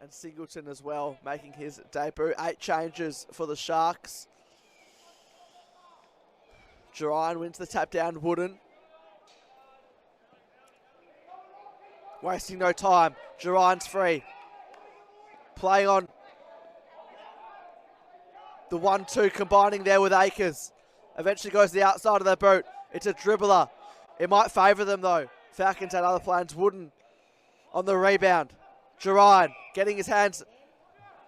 And Singleton as well, making his debut. 8 changes for the Sharks. Gerreyn wins the tap down, Wooden. Wasting no time. Gerreyn's free. Playing on the 1-2, combining there with Akers. Eventually goes to the outside of their boot. It's a dribbler. It might favour them though. Falcons had other plans. Wooden on the rebound. Gerreyn getting his hands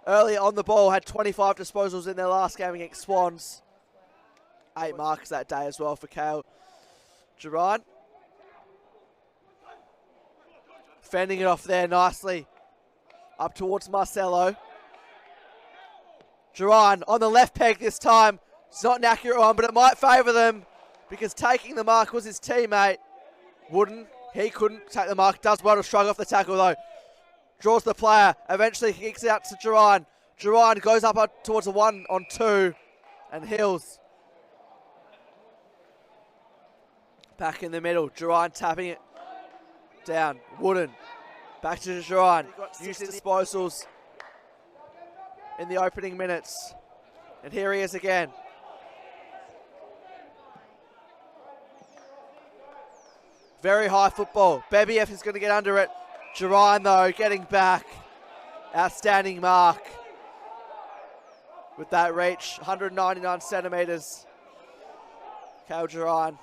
early on the ball. Had 25 disposals in their last game against Swans. 8 marks that day as well for Kayle Gerreyn. Fending it off there nicely. Up towards Marcelo. Gerreyn on the left peg this time. It's not an accurate one, but it might favour them because taking the mark was his teammate. Wooden, he couldn't take the mark. Does well to shrug off the tackle though. Draws the player. Eventually kicks out to Gerreyn. Gerreyn goes up towards a 1-on-2 and heals. Back in the middle. Gerreyn tapping it down. Wooden. Back to Gerreyn. Used disposals in the opening minutes. And here he is again. Very high football. Bebiev is going to get under it. Gerreyn though getting back. Outstanding mark. With that reach. 199 centimetres. Kayle Gerreyn.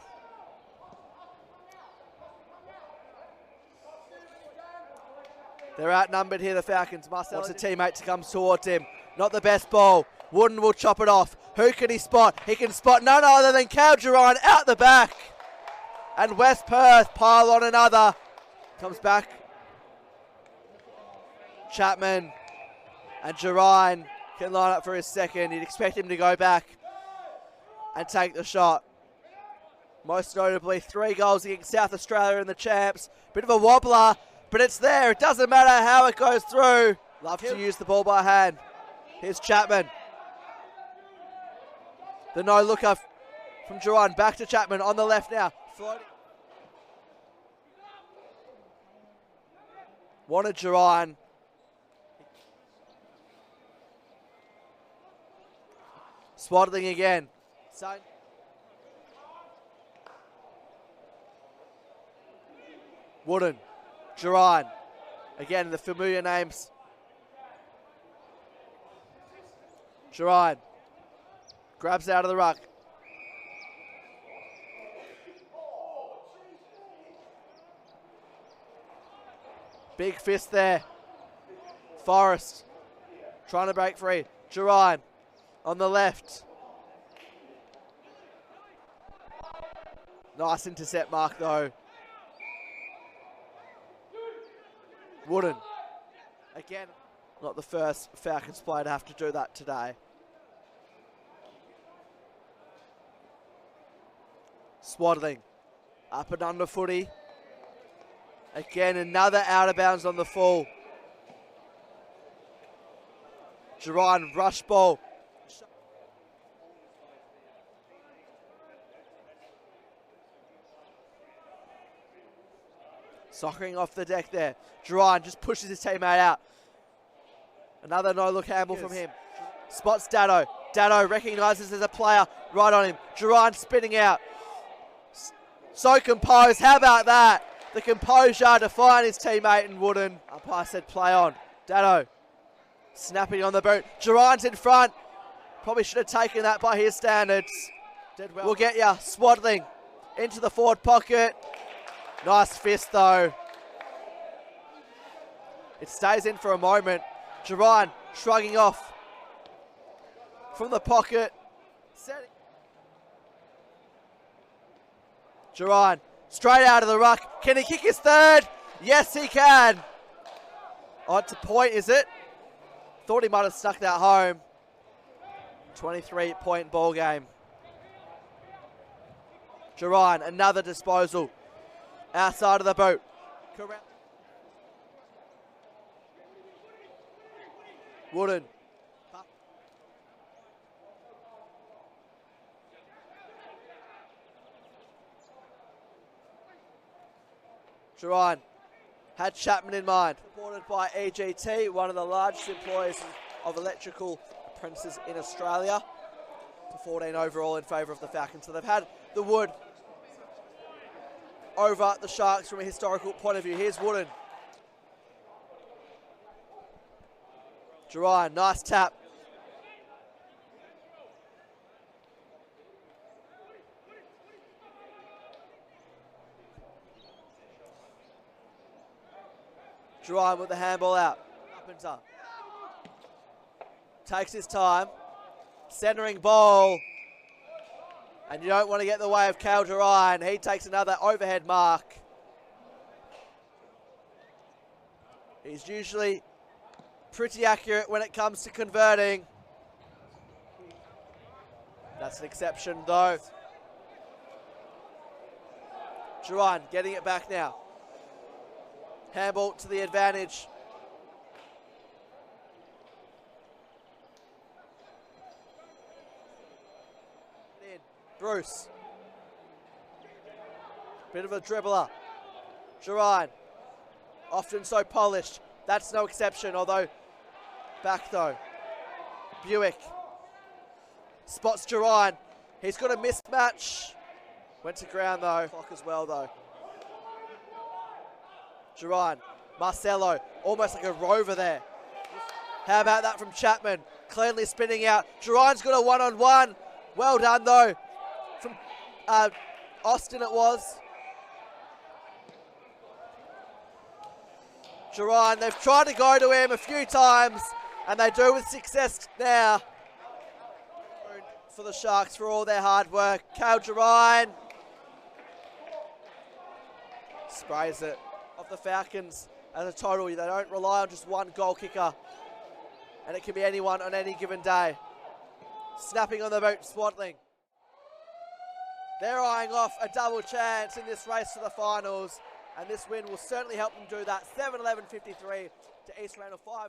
They're outnumbered here, the Falcons. Marcelo wants a teammate to come towards him. Not the best ball. Wooden will chop it off. Who can he spot? He can spot none other than Kayle Gerreyn out the back. And West Perth pile on another. Comes back. Chapman and Gerreyn can line up for his second. You'd expect him to go back and take the shot. Most notably, 3 goals against South Australia in the champs. Bit of a wobbler. But it's there. It doesn't matter how it goes through. Love to use the ball by hand. Here's Chapman. The no-looker from Gerreyn. Back to Chapman on the left now. Floating. Wanted Gerreyn. Swaddling again. Wooden. Gerreyn. Again, the familiar names. Gerreyn. Grabs out of the ruck. Big fist there. Forrest. Trying to break free. Gerreyn. On the left. Nice intercept mark though. Wooden. Again, not the first Falcons player to have to do that today. Swaddling. Up and under footy. Again, another out of bounds on the full. Gerreyn, rush ball. Soccering off the deck there. Gerreyn just pushes his teammate out. Another no-look handle from him. Spots Dado. Dado recognises there's a player right on him. Gerreyn spinning out. So composed. How about that? The composure to find his teammate in Wooden. Umpire said play on. Dado snapping on the boot. Gerreyn's in front. Probably should have taken that by his standards. Did well. We'll get ya. Swaddling into the forward pocket. Nice fist though. It stays in for a moment. Gerreyn shrugging off from the pocket. Gerreyn straight out of the ruck. Can he kick his third? Yes, he can. On to point, is it? Thought he might have stuck that home. 23-point ball game. Gerreyn, another disposal. Outside of the boot. Correct. Wooden. Gerreyn had Chapman in mind. Funded by EGT, one of the largest employers of electrical apprentices in Australia. To 14 overall in favour of the Falcons. So they've had the wood over the Sharks from a historical point of view. Here's Wooden. Gerreyn, nice tap. Gerreyn with the handball out. Carpenter takes his time. Centering ball. And you don't want to get in the way of Kayle Gerreyn. He takes another overhead mark. He's usually pretty accurate when it comes to converting. That's an exception though. Gerreyn getting it back now. Handball to the advantage. Bruce. Bit of a dribbler. Gerreyn. Often so polished. That's no exception, although back though. Buick. Spots Gerreyn. He's got a mismatch. Went to ground though. Clock as well though. Gerreyn. Marcelo. Almost like a rover there. How about that from Chapman? Cleanly spinning out. Gerreyn's got a one-on-one. Well done though. From Austin it was. Gerreyn, they've tried to go to him a few times and they do with success now. For the Sharks for all their hard work. Kayle Gerreyn sprays it of the Falcons as a total. They don't rely on just one goal kicker and it can be anyone on any given day. Snapping on the boot, Swaddling. They're eyeing off a double chance in this race to the finals, and this win will certainly help them do that. 7-11-53 to East Fremantle, 5-10.